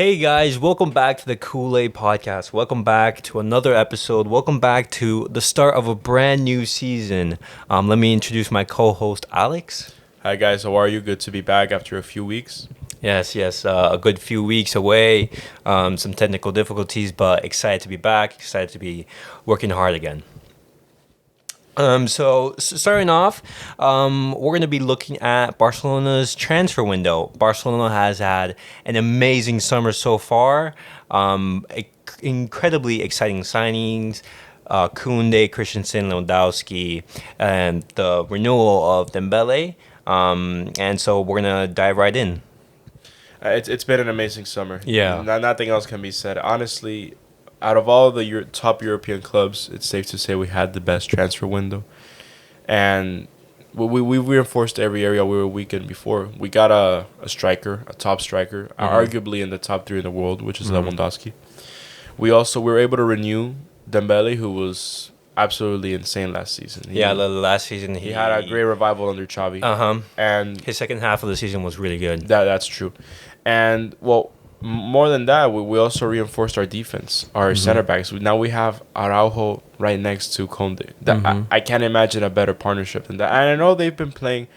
Hey guys, welcome back to the Kool-Aid Podcast. Welcome back to another episode. Welcome back to the start of a brand new season. Let me introduce my co-host Alex. Hi guys, how are you? Good to be back after a few weeks. Yes, a good few weeks away. Some technical difficulties, but excited to be back. Excited to be working hard again. Starting off, we're going to be looking at Barcelona's transfer window. Barcelona has had an amazing summer so far. Incredibly exciting signings. Koundé, Christensen, Lewandowski, and the renewal of Dembele. And so we're going to dive right in. It's been an amazing summer. Yeah. Nothing else can be said. Honestly, out of all the top European clubs, it's safe to say we had the best transfer window. And we reinforced every area we were weak in before. We got a striker, a top striker, arguably in the top three in the world, which is Lewandowski. We were able to renew Dembele, who was absolutely insane last season. Last season He had a great revival under Xavi. And his second half of the season was really good. that's true. And, well, more than that, we also reinforced our defense, our center backs. Now we have Araujo right next to Conde. I can't imagine a better partnership than that. And I know they've been playing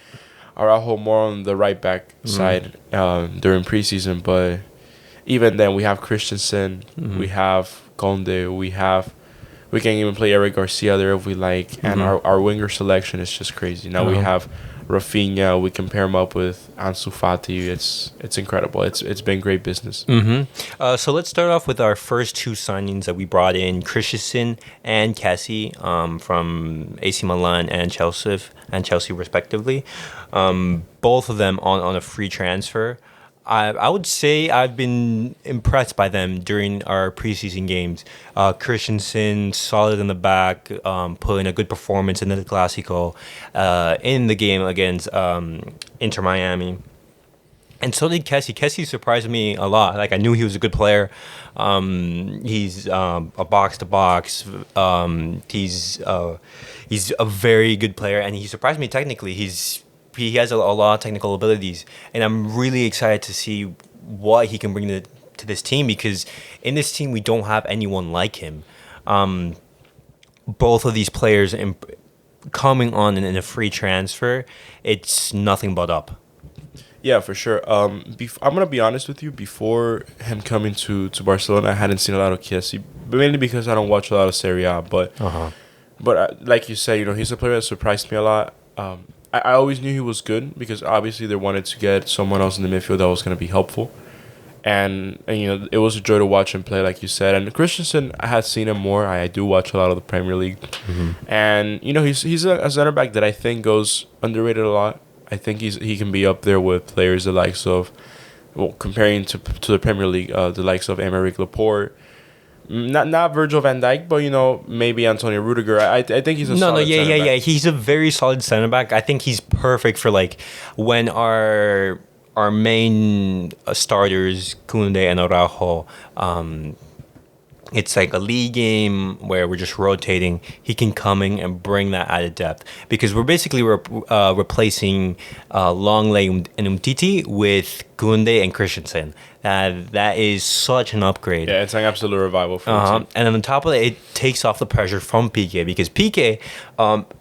Araujo more on the right back side during preseason, but even then we have Christensen, we have Conde, we can even play Eric Garcia there if we like, and our winger selection is just crazy. Now we have Rafinha, we can pair him up with Ansu Fati. It's incredible. It's been great business. So let's start off with our first two signings that we brought in, Christensen and Kessie, from AC Milan and Chelsea respectively. Both of them on a free transfer. I would say I've been impressed by them during our preseason games. Christensen, solid in the back, putting a good performance in the Clásico in the game against Inter Miami. And so did Kessie. Kessie surprised me a lot. Like, I knew he was a good player. He's a box-to-box. He's a very good player, and he surprised me technically. He has a lot of technical abilities, and I'm really excited to see what he can bring to this team, because in this team we don't have anyone like him. Both of these players coming on in a free transfer, it's nothing but up. Yeah, for sure. I'm gonna be honest with you. Before him coming to Barcelona, I hadn't seen a lot of Kessie, but mainly because I don't watch a lot of Serie A. But like you said, he's a player that surprised me a lot. I always knew he was good because obviously they wanted to get someone else in the midfield that was going to be helpful. And it was a joy to watch him play, like you said. And Christensen, I had seen him more. I do watch a lot of the Premier League. And, he's a center back that I think goes underrated a lot. I think he can be up there with players the likes of, comparing to the Premier League, the likes of Aymeric Laporte. Not Virgil van Dijk, but maybe Antonio Rudiger. I think he's a solid center back. He's a very solid center back. I think he's perfect for when our main starters, Koundé and Araujo, it's like a league game where we're just rotating. He can come in and bring that added depth, because we're basically replacing Longley and Umtiti with Koundé and Christensen. That is such an upgrade. Yeah, it's an absolute revival for the team. And then on top of that, it takes off the pressure from Piqué, because Piqué,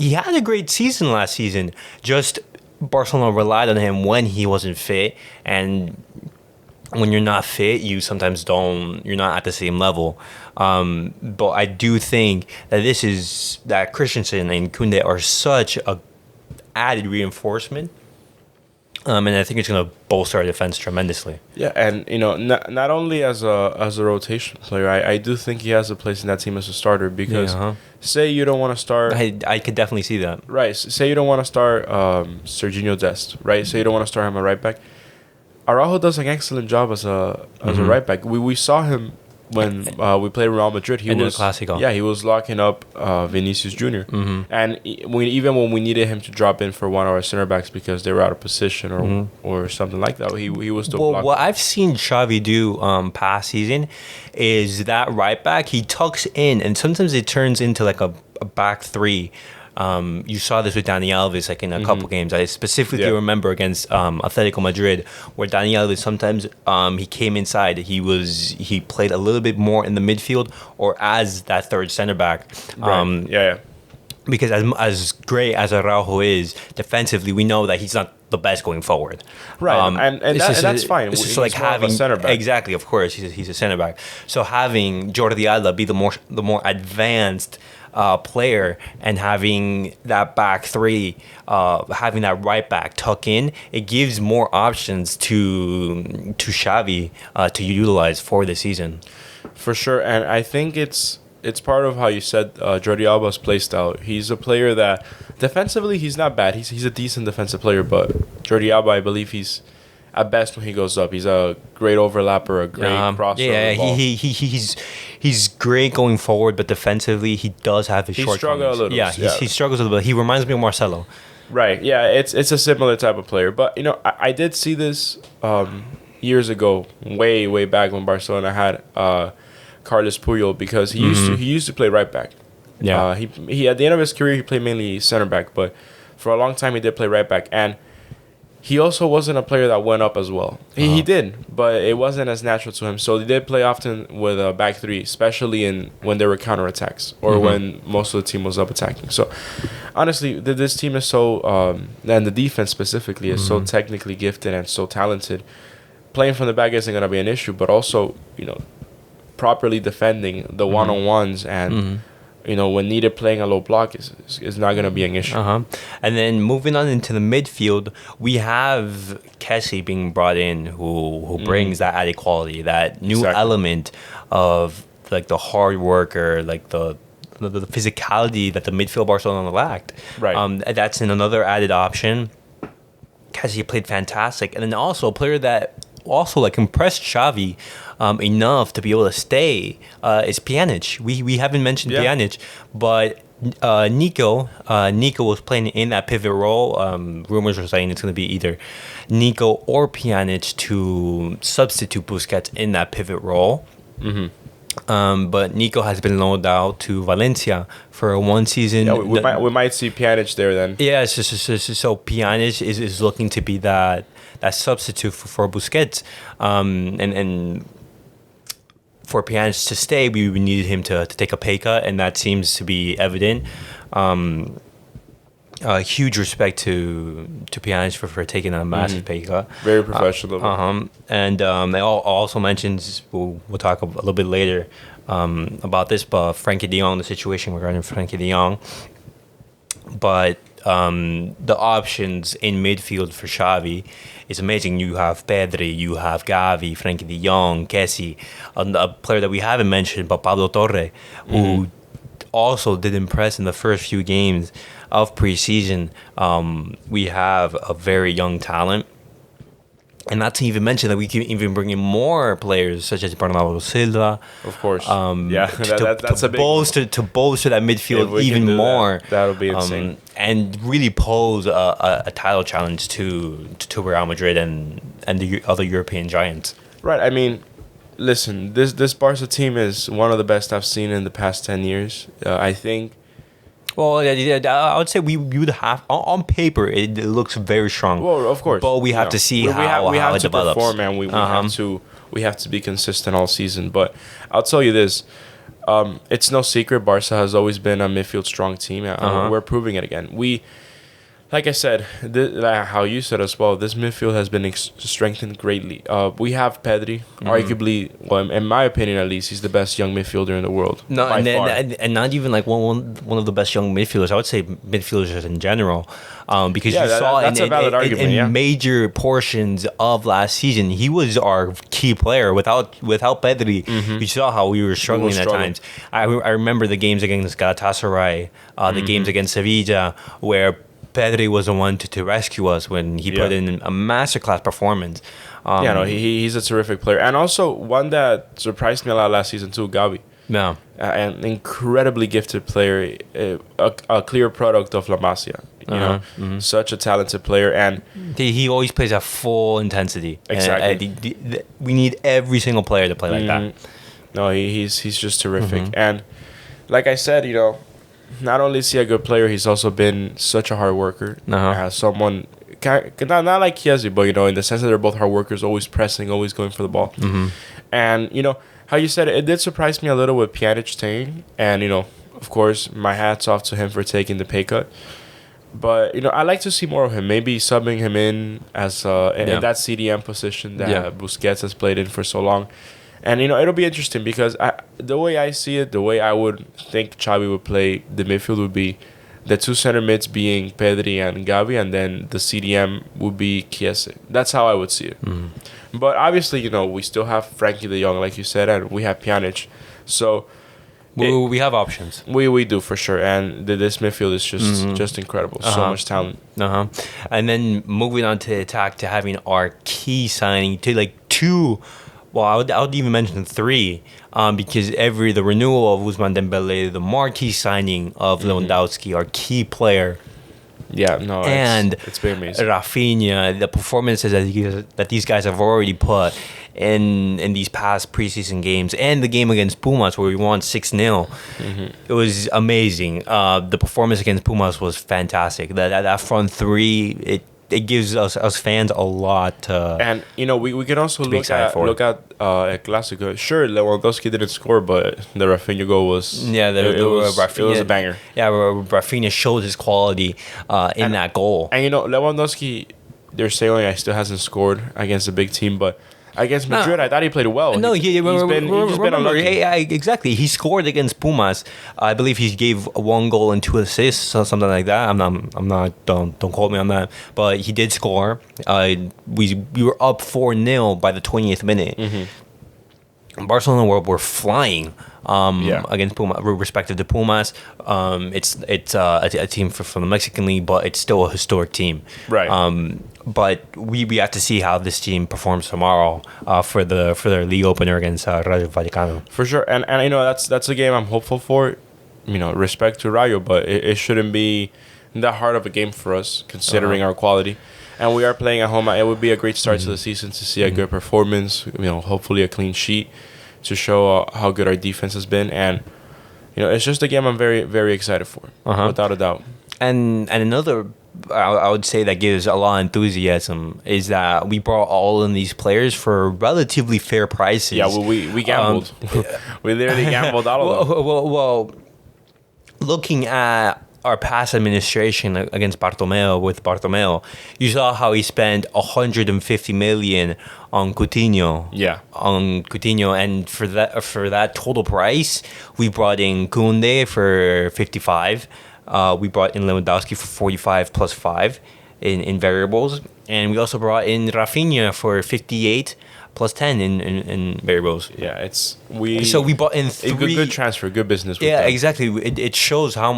he had a great season last season. Just Barcelona relied on him when he wasn't fit, and when you're not fit, you're not at the same level. But I do think that Christensen and Koundé are such a added reinforcement. And I think it's going to bolster our defense tremendously. Yeah, and not only as a rotation player, I do think he has a place in that team as a starter, because say you don't want to start. I could definitely see that. Right. Say you don't want to start Serginho Dest. Right. Say you don't want to start him at right back. Araujo does an excellent job as a right back. We saw him when we played Real Madrid. He was Clásico. Yeah, he was locking up Vinicius Jr. And even when we needed him to drop in for one of our center backs because they were out of position or something like that, he was still blocking. What I've seen Xavi do past season is that right back, he tucks in, and sometimes it turns into like a back three. You saw this with Dani Alves, like in a couple games. I specifically remember against Atletico Madrid, where Dani Alves sometimes he came inside. He played a little bit more in the midfield or as that third center back. Because as great as Araujo is defensively, we know that he's not the best going forward. Right, and that's fine. It's just like having center back. Exactly, of course, he's a center back. So having Jordi Alba be the more advanced player and having that back three, having that right back tuck in, it gives more options to Xavi to utilize for the season. For sure, and I think it's part of how you said Jordi Alba's play style. He's a player that defensively he's not bad. He's a decent defensive player, but Jordi Alba, I believe he's at best when he goes up. He's a great overlapper, a great crosser. Yeah, he's great going forward, but defensively he does have his shortcomings. He struggles a little. Yeah, he struggles a little bit. He reminds me of Marcelo. Right. Yeah, it's a similar type of player. But I did see this years ago, way back when Barcelona had Carles Puyol, because he used to play right back. Yeah. He at the end of his career he played mainly center back, but for a long time he did play right back, and he also wasn't a player that went up as well. He did, but it wasn't as natural to him. So he did play often with a back three, especially when there were counterattacks or when most of the team was up attacking. So honestly, this team is so and the defense specifically is so technically gifted and so talented. Playing from the back isn't going to be an issue, but also properly defending the one-on-ones and when needed, playing a low block is not going to be an issue. And then moving on into the midfield, we have Kessie being brought in, who brings that added quality, that new element of like the hard worker, like the physicality that the midfield Barcelona lacked. Right. That's another added option. Kessie played fantastic, and then also a player that also like impressed Xavi enough to be able to stay is Pjanic. We haven't mentioned Pjanic, but Nico was playing in that pivot role. Rumors are saying it's going to be either Nico or Pjanic to substitute Busquets in that pivot role. But Nico has been loaned out to Valencia for one season. Yeah, we might see Pjanic there then. Yeah, so Pjanic is looking to be that substitute for Busquets, and for Pjanic to stay, we needed him to take a pay cut, and that seems to be evident. Huge respect to Pjanic for taking a massive pay cut. Very professional. And it also mentions, we'll talk a little bit later about this, but Frenkie de Jong, the situation regarding Frenkie de Jong. But the options in midfield for Xavi is amazing. You have Pedri, you have Gavi, Frenkie de Jong, Kessie, a player that we haven't mentioned, but Pablo Torre, who also did impress in the first few games of preseason. We have a very young talent. And not to even mention that we can even bring in more players such as Bernardo Silva. Of course. That's a big bolster that midfield even more. That'll be insane. And really pose a title challenge to Real Madrid and the other European giants. Right. I mean, listen, this Barca team is one of the best I've seen in the past 10 years. I think. Well, I would say we would have on paper it looks very strong. Well, of course, but we have to see how it develops. Perform, and we have to be consistent all season. But I'll tell you this: it's no secret Barca has always been a midfield strong team. We're proving it again. Like I said, how you said as well, this midfield has been strengthened greatly. We have Pedri, arguably, well, in my opinion at least, he's the best young midfielder in the world. No, and not even like one of the best young midfielders. I would say midfielders in general, because you saw in major portions of last season, he was our key player. Without Pedri, you saw how we were struggling at times. I remember the games against Galatasaray, the games against Sevilla, where Pedri was the one to rescue us when he put in a masterclass performance. He's a terrific player. And also, one that surprised me a lot last season too, Gavi. Yeah. An incredibly gifted player, a clear product of La Masia. Such a talented player. And he always plays at full intensity. Exactly. We need every single player to play like that. No, he's just terrific. And like I said, not only is he a good player, he's also been such a hard worker. Someone not like Chiesi, but in the sense that they're both hard workers, always pressing, always going for the ball. And how you said it did surprise me a little with Pjanic staying, and of course my hat's off to him for taking the pay cut. But I like to see more of him. Maybe subbing him in as in that CDM position that Busquets has played in for so long. And it'll be interesting because the way I see it, the way I would think Xavi would play the midfield would be the two center mids being Pedri and Gavi, and then the CDM would be Chiesa. That's how I would see it. But obviously, we still have Frankie de Jong, like you said, and we have Pjanic. So we have options. We do for sure, and this midfield is just incredible. So much talent. And then moving on to attack, to having our key signing to like two. Well, I would even mention three, because the renewal of Ousmane Dembele, the marquee signing of Lewandowski, our key player. Yeah, no, and it's been amazing. Rafinha, the performances that these guys have already put in these past preseason games, and the game against Pumas where we won 6-0. It was amazing. The performance against Pumas was fantastic. That front three, it gives us fans a lot. And we can also look at El Clásico. Sure, Lewandowski didn't score, but the Rafinha goal was Rafinha, it was a banger. Yeah, Rafinha showed his quality in that goal. And Lewandowski, they're saying still hasn't scored against a big team, but against Madrid, I thought he played well. No, he's been unlucky. Exactly. He scored against Pumas. I believe he gave 1 goal and 2 assists, or something like that. I'm not. Don't quote me on that. But he did score. We were up 4-0 by the 20th minute. Barcelona were flying against Pumas, respective to Pumas. It's a team from the Mexican League, but it's still a historic team. Right. But we have to see how this team performs tomorrow for their league opener against Rayo Vallecano. For sure, and that's a game I'm hopeful for. Respect to Rayo, but it shouldn't be that hard of a game for us considering our quality. And we are playing at home. It would be a great start to the season to see a good performance. Hopefully a clean sheet to show how good our defense has been. And it's just a game I'm very, very excited for, without a doubt. And another, I would say, that gives a lot of enthusiasm is that we brought all of these players for relatively fair prices. Yeah, well, we gambled. We literally gambled all of them. Well, looking at our past administration against Bartomeu, you saw how he spent 150 million on Coutinho. Yeah. On Coutinho, and for that total price, we brought in Koundé for 55. We brought in Lewandowski for 45 plus 5 in variables, and we also brought in Rafinha for 58 plus 10 in variables. Yeah, so we bought in 3. A good transfer, good business. Yeah, exactly. It shows how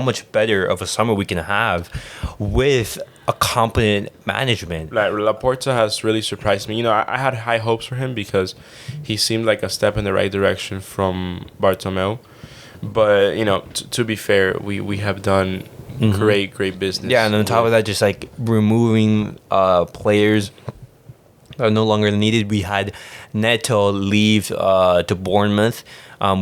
much better of a summer we can have with a competent management. Like Laporta has really surprised me. I had high hopes for him because he seemed like a step in the right direction from Bartomeu. But to be fair, we have done great business. Yeah, and on top of that, just like removing players are no longer needed. We had Neto leave to Bournemouth.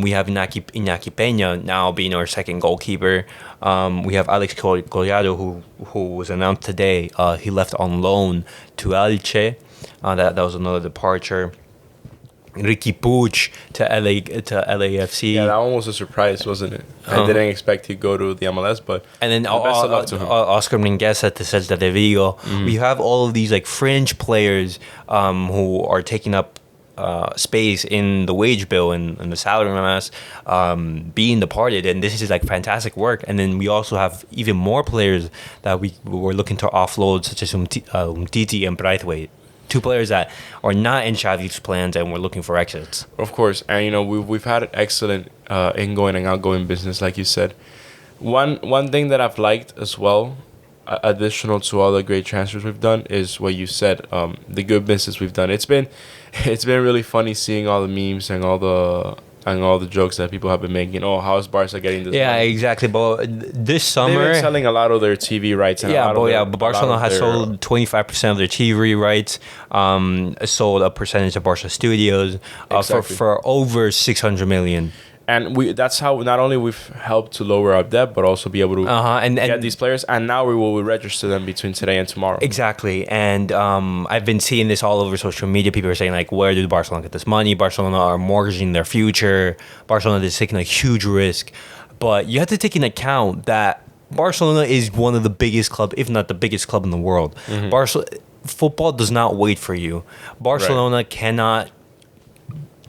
We have Iñaki Peña now being our second goalkeeper. We have Alex Collado, who was announced today. He left on loan to Elche. That was another departure. Ricky Puig to LAFC. Yeah, that one was a surprise, wasn't it? I didn't expect he'd go to the MLS, but and then best of luck to him. Oscar Mingueza to Celta de Vigo. We have all of these like fringe players who are taking up space in the wage bill and the salary mass being departed, and this is like fantastic work. And then we also have even more players that we were looking to offload, such as Umtiti and Braithwaite. 2 players that are not in Xavi's plans, and we're looking for exits. Of course, and we've had an excellent ingoing and outgoing business, like you said. One thing that I've liked as well, additional to all the great transfers we've done, is what you said. The good business we've done. It's been really funny seeing all the memes and all the jokes that people have been making. Oh, how is Barca getting this? Yeah, money? Exactly. But this summer, they've been selling a lot of their TV rights. And but Barcelona has sold 25% of their TV rights. Sold a percentage of Barca Studios exactly. for over 600 million. And that's how not only we've helped to lower our debt, but also be able to and get these players. And now we will register them between today and tomorrow. Exactly. And I've been seeing this all over social media. People are saying, like, where did Barcelona get this money? Barcelona are mortgaging their future. Barcelona is taking a huge risk. But you have to take into account that Barcelona is one of the biggest clubs, if not the biggest club in the world. Football does not wait for you. Barcelona cannot.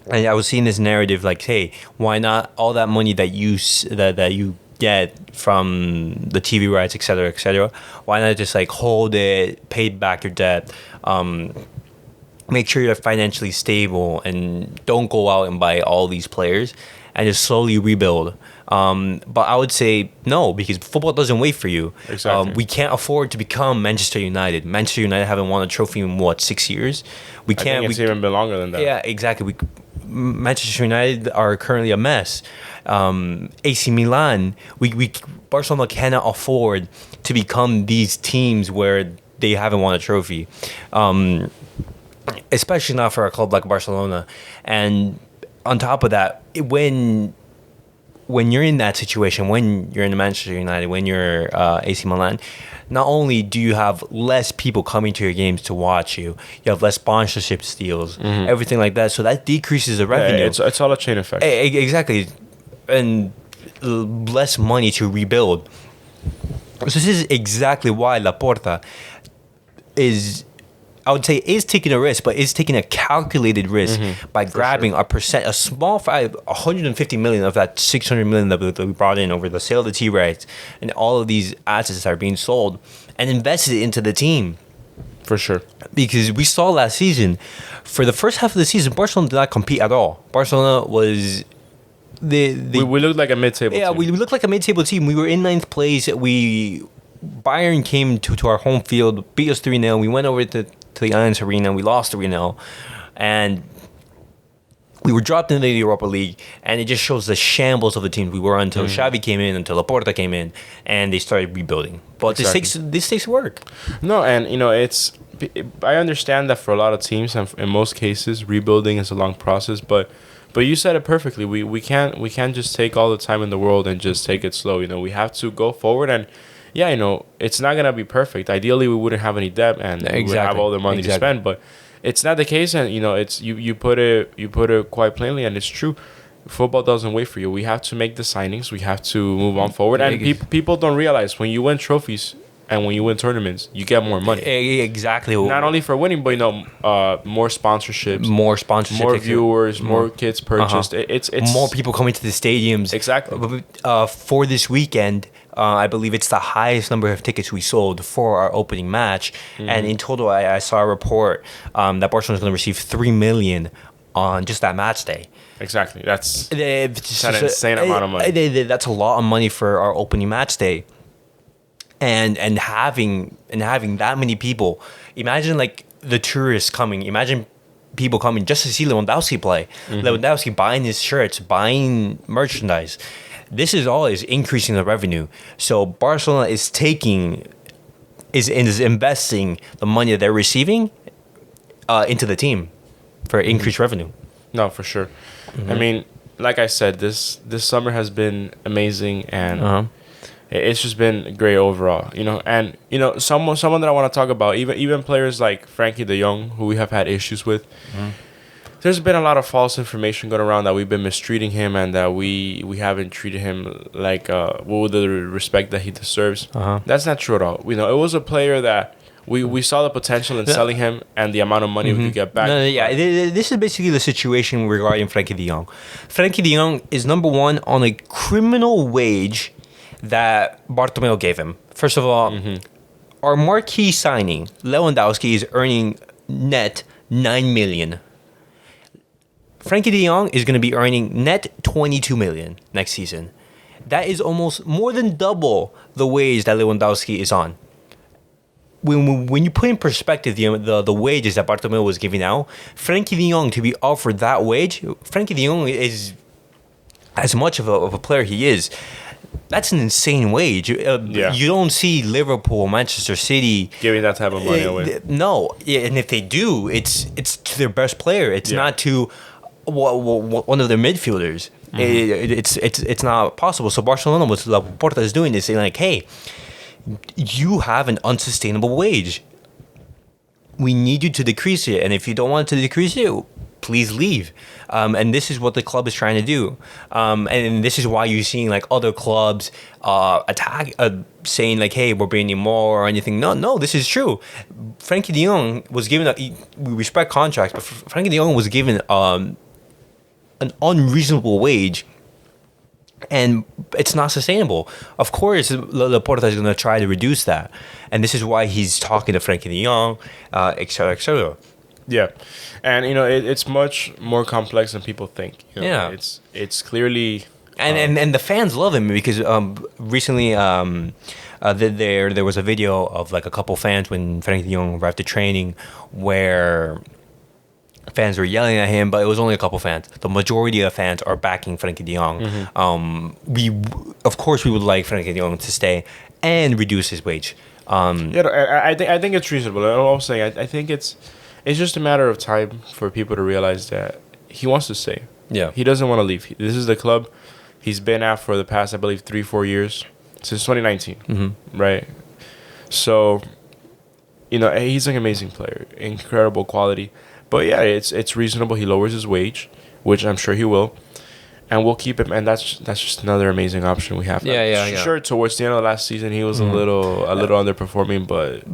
And I was seeing this narrative like, hey, why not all that money that you get from the TV rights, et cetera, why not just like hold it, pay back your debt, make sure you're financially stable, and don't go out and buy all these players and just slowly rebuild. But I would say no, because football doesn't wait for you. Exactly. We can't afford to become Manchester United. Manchester United haven't won a trophy in 6 years. We can't. I think it's even been longer than that. Yeah, exactly. Manchester United are currently a mess. AC Milan, Barcelona cannot afford to become these teams where they haven't won a trophy, especially not for a club like Barcelona. And on top of that, when you're in that situation, when you're in Manchester United, when you're AC Milan, not only do you have less people coming to your games to watch you, you have less sponsorship deals, everything like that. So that decreases the revenue. Yeah, it's all a chain effect. Exactly. And less money to rebuild. So this is exactly why Laporta is, I would say, is taking a risk, but is taking a calculated risk by grabbing a small 150 million of that 600 million that we brought in over the sale of the T rights and all of these assets that are being sold, and invested it into the team. For sure. Because we saw last season, for the first half of the season, Barcelona did not compete at all. Barcelona was we looked like a mid-table team. Yeah, we looked like a mid-table team. We were in 9th place. Bayern came to our home field, beat us 3-0. We went over to the Allianz Arena. We lost 3-0. And we were dropped into the Europa League. And it just shows the shambles of the team we were until Xavi came in, until Laporta came in, and they started rebuilding. But this takes work. No, and I understand that for a lot of teams, and in most cases, rebuilding is a long process. But you said it perfectly. We can't just take all the time in the world and just take it slow. We have to go forward. And yeah, it's not gonna be perfect. Ideally, we wouldn't have any debt and we would have all the money to spend. But it's not the case. And it's you put it quite plainly, and it's true. Football doesn't wait for you. We have to make the signings. We have to move on forward. And people don't realize when you win trophies and when you win tournaments, you get more money. Exactly. Not only for winning, but more sponsorships, more viewers, more kids purchased. It's more people coming to the stadiums. Exactly. For this weekend, I believe it's the highest number of tickets we sold for our opening match, and in total, I saw a report that Barcelona is going to receive 3 million on just that match day. Exactly. That's an insane amount of money. That's a lot of money for our opening match day. And having that many people, imagine like the tourists coming. Imagine people coming just to see Lewandowski play. Lewandowski buying his shirts, buying merchandise. This is increasing the revenue. So Barcelona is investing the money that they're receiving into the team for increased revenue. No, for sure. I mean, like I said, this summer has been amazing, and it's just been great overall. And someone that I want to talk about, even players like Frankie de Jong, who we have had issues with. There's been a lot of false information going around that we've been mistreating him and that we haven't treated him like with the respect that he deserves. That's not true at all. It was a player that we saw the potential in selling him and the amount of money we could get back. This is basically the situation regarding Frankie de Jong. Frankie de Jong is number one on a criminal wage that Bartomeu gave him. First of all, our marquee signing, Lewandowski, is earning net 9 million. Frankie de Jong is going to be earning net 22 million next season. That is almost more than double the wage that Lewandowski is on. When you put in perspective the wages that Bartomeu was giving out, Frankie de Jong to be offered that wage, Frankie de Jong is, as much of a player he is, that's an insane wage. You don't see Liverpool, Manchester City giving that type of money away. No, and if they do, it's to their best player. It's not to one of their midfielders. It's not possible. So Barcelona, what Laporta is doing is saying like, hey, you have an unsustainable wage. We need you to decrease it, and if you don't want to decrease it, please leave. And this is what the club is trying to do. And this is why you're seeing like other clubs saying like, hey, we're paying more or anything. No, this is true. Frankie de Jong was given we respect contracts, but Frankie de Jong was given an unreasonable wage, and it's not sustainable. Of course, Laporta is going to try to reduce that, and this is why he's talking to Frankie de Jong, etc., etc. Yeah, and it's much more complex than people think. Yeah, it's clearly and the fans love him because recently there was a video of like a couple fans when Frankie de Jong arrived to training where fans were yelling at him, but it was only a couple fans. The majority of fans are backing Frankie de Jong. Of course, we would like Frankie de Jong to stay and reduce his wage. I think it's reasonable. I'm saying I think it's just a matter of time for people to realize that he wants to stay. Yeah, he doesn't want to leave. This is the club he's been at for the past, I believe, 3-4 years since 2019. Right. So, he's an amazing player, incredible quality. But yeah, it's reasonable. He lowers his wage, which I'm sure he will, and we'll keep him. And that's just another amazing option we have. Yeah. Sure, towards the end of last season, he was a little underperforming, but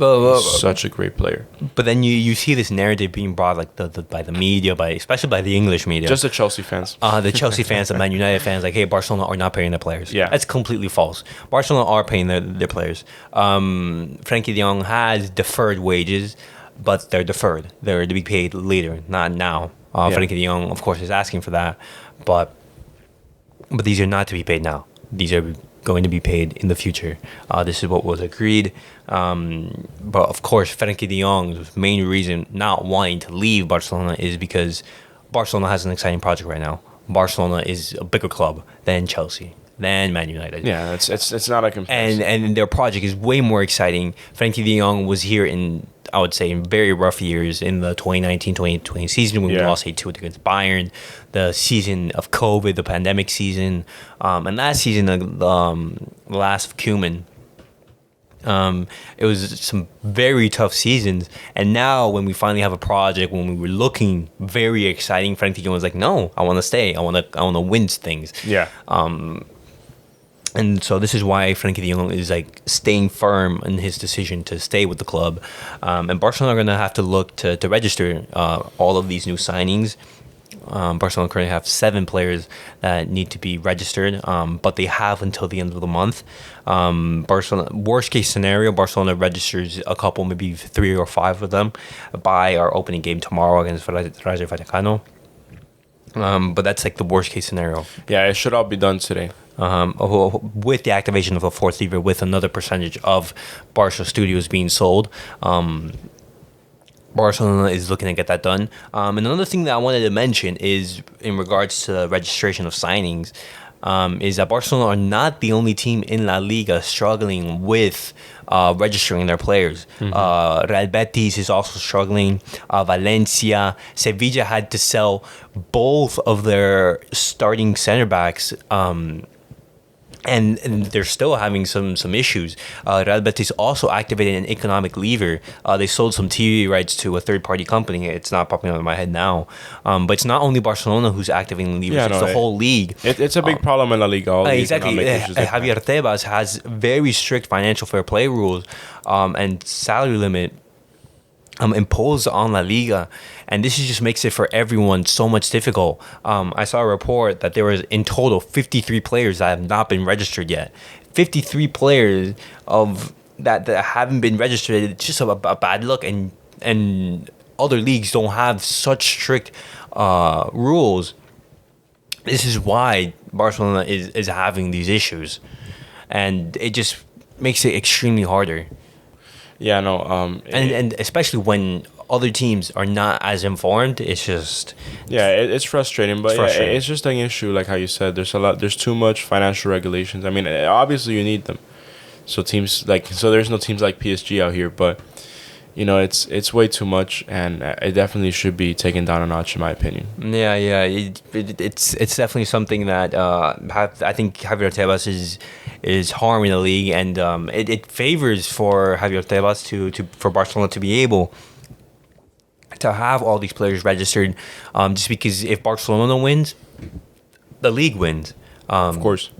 such a great player. But then you see this narrative being brought like by the media, especially by the English media, just the Chelsea fans, the Chelsea fans, the Man United fans, like, hey, Barcelona are not paying their players. Yeah, that's completely false. Barcelona are paying their players. Frankie de Jong has deferred wages, but they're deferred. They're to be paid later, not now. Frankie de Jong, of course, is asking for that, but these are not to be paid now. These are going to be paid in the future. This is what was agreed. But of course, Frankie de Jong's main reason not wanting to leave Barcelona is because Barcelona has an exciting project right now. Barcelona is a bigger club than Chelsea, than Man United. Yeah, it's not a comparison. And their project is way more exciting. Frankie de Jong was here in very rough years in the 2019-2020 season when we lost 8-2 against Bayern, the season of COVID, the pandemic season, and last season, the last of Koeman. It was some very tough seasons, and now when we finally have a project, when we were looking very exciting, Frankie de Jong was like, "No, I want to stay. I want to win things." Yeah. And so this is why Frankie de Jong is like staying firm in his decision to stay with the club. And Barcelona are going to have to look to register all of these new signings. Barcelona currently have 7 players that need to be registered, but they have until the end of the month. Barcelona, worst case scenario, Barcelona registers a couple, maybe 3 or 5 of them by our opening game tomorrow against Rayo Vallecano. But that's like the worst case scenario. Yeah, it should all be done today. With the activation of a fourth lever, with another percentage of Barca studios being sold, Barcelona is looking to get that done. And another thing that I wanted to mention is in regards to registration of signings, is that Barcelona are not the only team in La Liga struggling with registering their players. Real Betis is also struggling. Valencia, Sevilla had to sell both of their starting center backs. And they're still having some issues. Real Betis also activated an economic lever. They sold some TV rights to a third-party company. It's not popping out of my head now. But it's not only Barcelona who's activating levers. It's the whole league. It's a big problem in La Liga. Exactly. Javier Tebas has very strict financial fair play rules and salary limit imposed on La Liga, and this just makes it for everyone so much difficult. I saw a report that there was in total 53 players that have not been registered yet. 53 players of that haven't been registered. It's just a bad look, and other leagues don't have such strict rules. This is why Barcelona is having these issues, and it just makes it extremely harder. Yeah, no. And especially when other teams are not as informed, it's just... Yeah, it's frustrating, but it's just an issue, like how you said. There's too much financial regulations. I mean, obviously you need them. So there's no teams like PSG out here, but, it's way too much, and it definitely should be taken down a notch, in my opinion. Yeah. It's definitely something that I think Javier Tebas is harming the league, and it favors for Javier Tebas for Barcelona to be able to have all these players registered, just because if Barcelona wins, the league wins. Of course,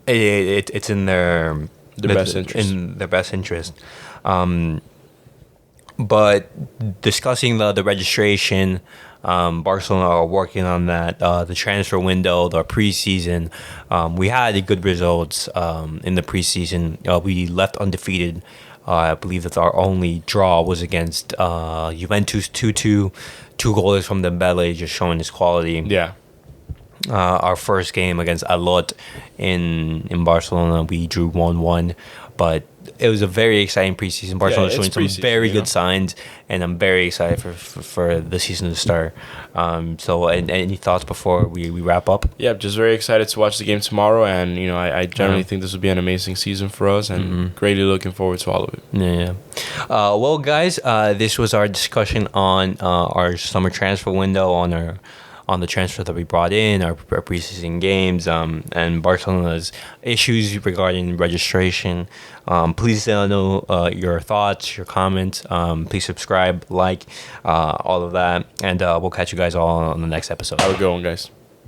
it's in their best interest. In their best interest. But discussing the registration, Barcelona are working on that. The transfer window, the preseason, we had good results in the preseason. We left undefeated. I believe that our only draw was against Juventus 2-2. 2 goals from Dembele, just showing his quality. Yeah. Our first game against Alot in Barcelona, we drew 1-1. But it was a very exciting preseason. Barcelona showing some very good signs, and I'm very excited for the season to start. So, any thoughts before we wrap up? Yeah, just very excited to watch the game tomorrow, and I generally think this will be an amazing season for us, and greatly looking forward to all of it. Yeah. Well, guys, this was our discussion on our summer transfer window, on the transfer that we brought in, our preseason games, and Barcelona's issues regarding registration. Please let us know your thoughts, your comments. Please subscribe, like, all of that, and we'll catch you guys all on the next episode. Have a good one, guys.